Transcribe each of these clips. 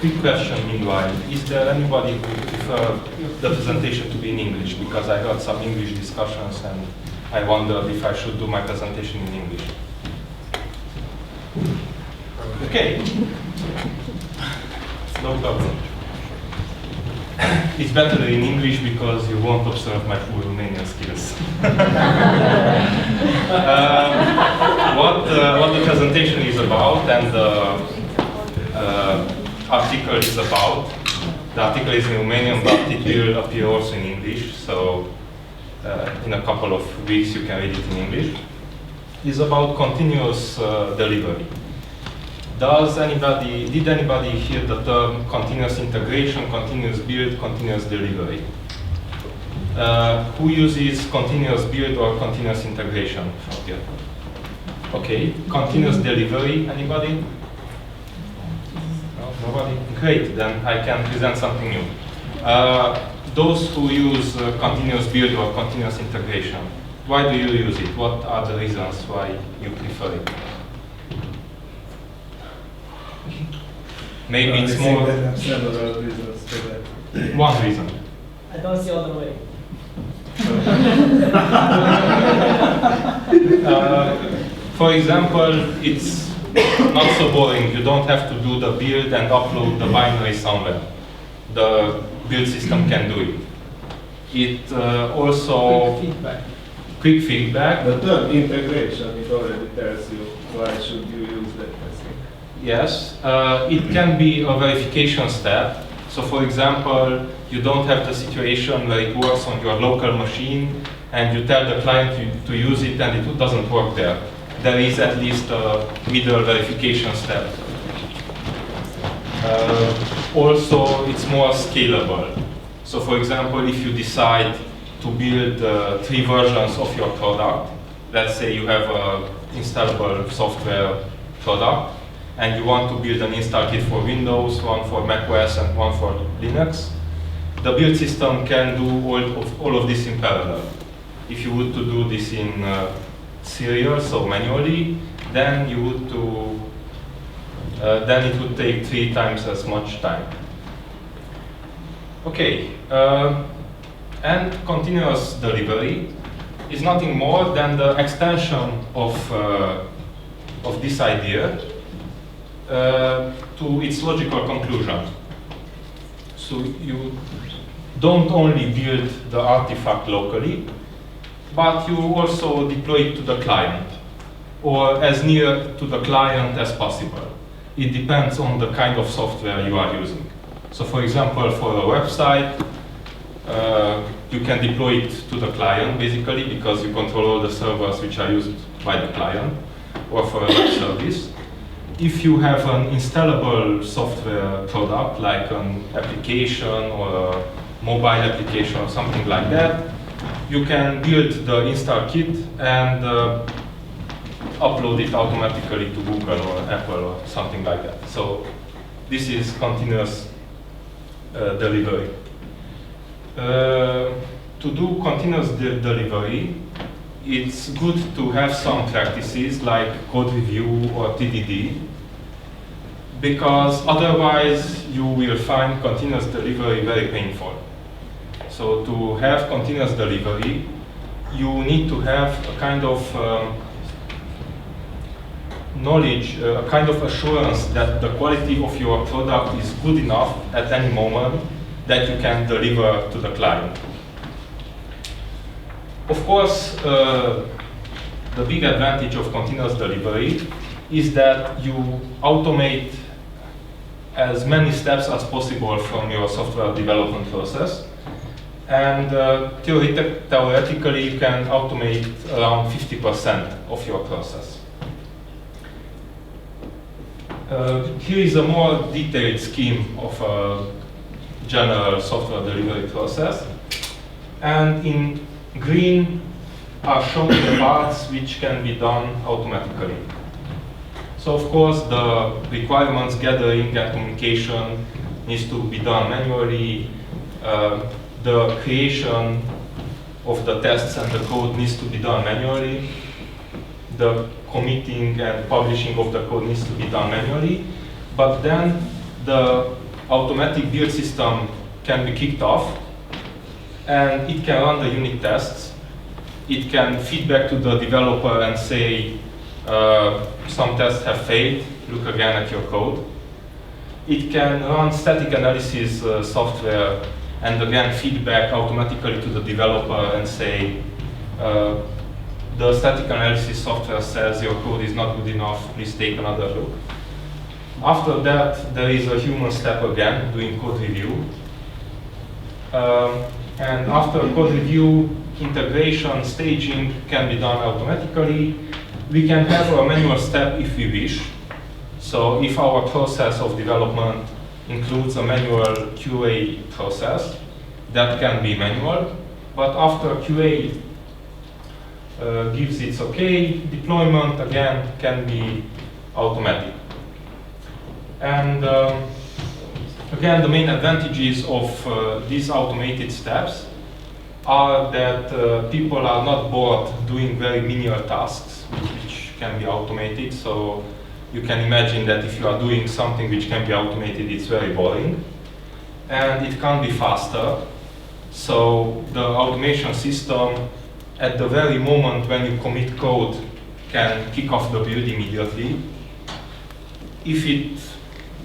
quick question meanwhile. Is there anybody who prefer the presentation to be in English? Because I heard some English discussions and I wondered if I should do my presentation in English. Okay. No problem. It's better in English because you won't observe my full Romanian skills. What the presentation is about and the article is about. The article is in Romanian, but it will appear also in English. So in a couple of weeks you can read it in English. It's about continuous delivery. Did anybody hear the term continuous integration, continuous build, continuous delivery? Who uses continuous build or continuous integration from here? Okay, continuous delivery, anybody? No, nobody? Great, then I can present something new. Those who use continuous build or continuous integration, why do you use it? What are the reasons why you prefer it? Maybe it's more. There are several reasons for that. One reason. I don't see other way. For example, it's not so boring. You don't have to do the build and upload the binary somewhere. The build system can do it. It also quick feedback. The term integration, it already tells you why should you use that testing. Yes, it can be a verification step. So for example, you don't have the situation where it works on your local machine and you tell the client to use it and it doesn't work there. There is at least a middle verification step. Also, it's more scalable. So for example, if you decide to build 3 versions of your product, let's say you have an installable software product, and you want to build an install kit for Windows, one for macOS, and one for Linux, the build system can do all of this in parallel. If you would to do this in serial, so manually, then you would then it would take 3 times as much time. Okay, and continuous delivery is nothing more than the extension of this idea to its logical conclusion. So you don't only build the artifact locally, but you also deploy it to the client, or as near to the client as possible. It depends on the kind of software you are using. So for example, for a website, you can deploy it to the client, basically, because you control all the servers which are used by the client, or for a web service. If you have an installable software product, like an application or a mobile application or something like that, you can build the install kit and upload it automatically to Google or Apple or something like that. So this is continuous delivery. To do continuous delivery, it's good to have some practices like code review or TDD, because otherwise you will find continuous delivery very painful. So to have continuous delivery, you need to have a kind of knowledge, a kind of assurance that the quality of your product is good enough at any moment that you can deliver to the client. Of course, the big advantage of continuous delivery is that you automate as many steps as possible from your software development process. And theoretically, you can automate around 50% of your process. Here is a more detailed scheme of a general software delivery process. And in green are shown the parts which can be done automatically. So of course, the requirements gathering and communication needs to be done manually. The creation of the tests and the code needs to be done manually. The committing and publishing of the code needs to be done manually. But then the automatic build system can be kicked off, and it can run the unit tests. It can feedback to the developer and say, some tests have failed, look again at your code. It can run static analysis software and again feedback automatically to the developer and say, the static analysis software says your code is not good enough, please take another look. After that, there is a human step again, doing code review. And after code review, integration, staging can be done automatically. We can have a manual step if we wish. So if our process of development includes a manual QA process, that can be manual. But after QA gives its okay, deployment again can be automatic. And again, the main advantages of these automated steps are that people are not bored doing very menial tasks, which can be automated. So you can imagine that if you are doing something which can be automated, it's very boring. And it can be faster. So the automation system, at the very moment when you commit code, can kick off the build immediately. If it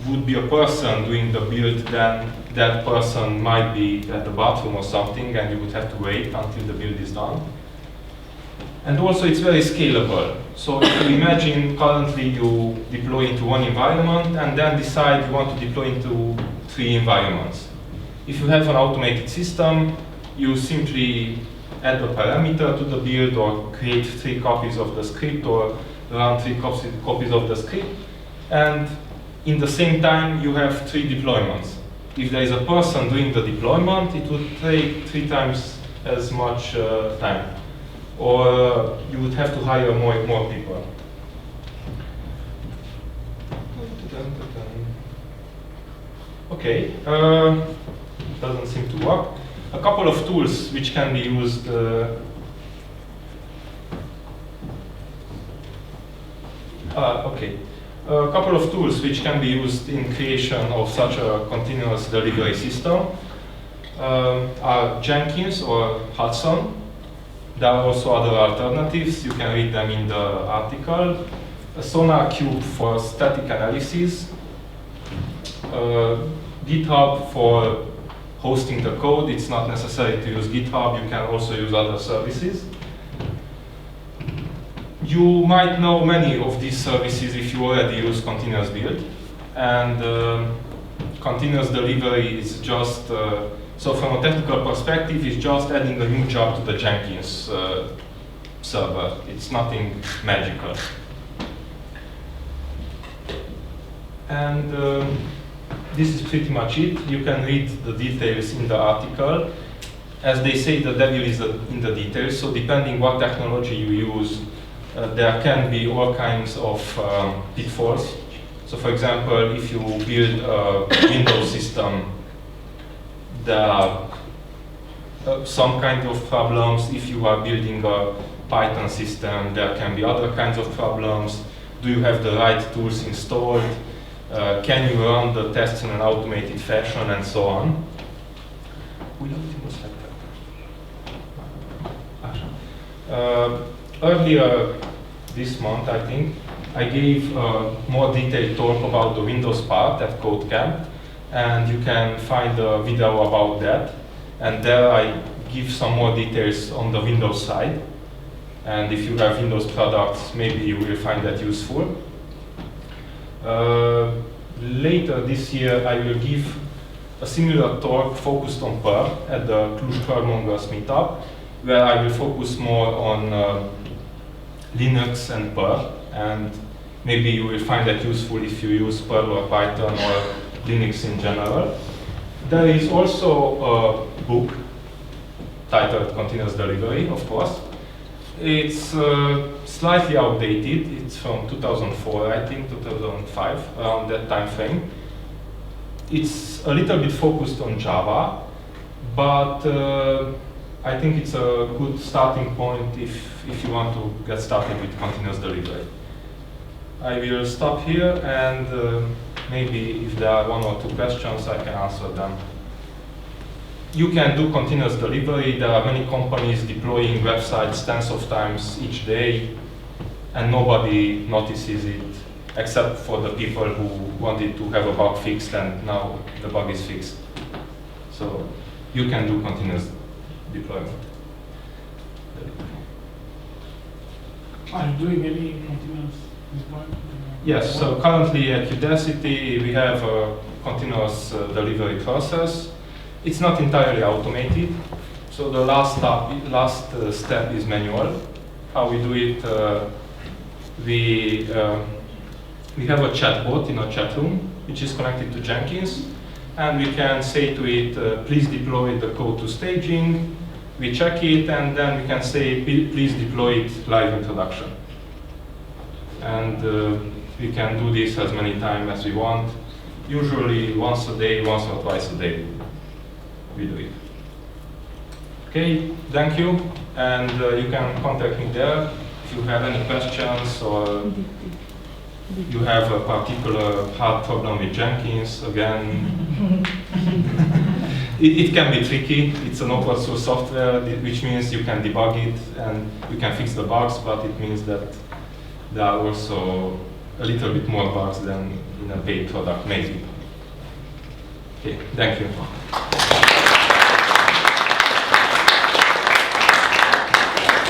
would be a person doing the build, then that person might be at the bathroom or something, and you would have to wait until the build is done. And also it's very scalable. So if you imagine currently you deploy into one environment and then decide you want to deploy into 3 environments. If you have an automated system, you simply add a parameter to the build or create 3 copies of the script or run 3 copies of the script. And in the same time, you have 3 deployments. If there is a person doing the deployment, it would take 3 times as much time. Or you would have to hire more people. Okay, doesn't seem to work. A couple of tools which can be used. Okay. A couple of tools which can be used in creation of such a continuous delivery system are Jenkins or Hudson. There are also other alternatives. You can read them in the article. A SonarQube for static analysis. GitHub for hosting the code. It's not necessary to use GitHub. You can also use other services. You might know many of these services if you already use continuous build. And continuous delivery is just, so from a technical perspective, it's just adding a new job to the Jenkins server. It's nothing magical. And this is pretty much it. You can read the details in the article. As they say, the devil is in the details. So depending what technology you use, there can be all kinds of pitfalls. So for example, if you build a Windows system, there are some kind of problems. If you are building a Python system, there can be other kinds of problems. Do you have the right tools installed? Can you run the tests in an automated fashion, and so on? Earlier this month, I think, I gave a more detailed talk about the Windows part at CodeCamp, and you can find a video about that. And there I give some more details on the Windows side. And if you have Windows products, maybe you will find that useful. Later this year, I will give a similar talk focused on Perl at the Cluj Perlmongers meetup, where I will focus more on Linux and Perl, and maybe you will find that useful if you use Perl or Python or Linux in general. There is also a book titled Continuous Delivery, of course. It's slightly outdated. It's from 2004, I think, 2005, around that time frame. It's a little bit focused on Java, but I think it's a good starting point if you want to get started with continuous delivery. I will stop here and maybe if there are one or two questions, I can answer them. You can do continuous delivery. There are many companies deploying websites tens of times each day, and nobody notices it, except for the people who wanted to have a bug fixed, and now the bug is fixed. So you can do continuous deployment. Are you doing any continuous deployment? Yes, so currently at Udacity we have a continuous delivery process. It's not entirely automated, so the last step is manual. How we do it, we have a chatbot in our chat room, which is connected to Jenkins, and we can say to it, please deploy the code to staging. We check it, and then we can say, please deploy it live in production. And we can do this as many times as we want. Usually once a day, once or twice a day, we do it. Okay, thank you, and you can contact me there if you have any questions or you have a particular hard problem with Jenkins. Again, it can be tricky. It's an open source software, which means you can debug it and you can fix the bugs, but it means that there are also a little bit more bugs than in a paid product, maybe. Okay, thank you.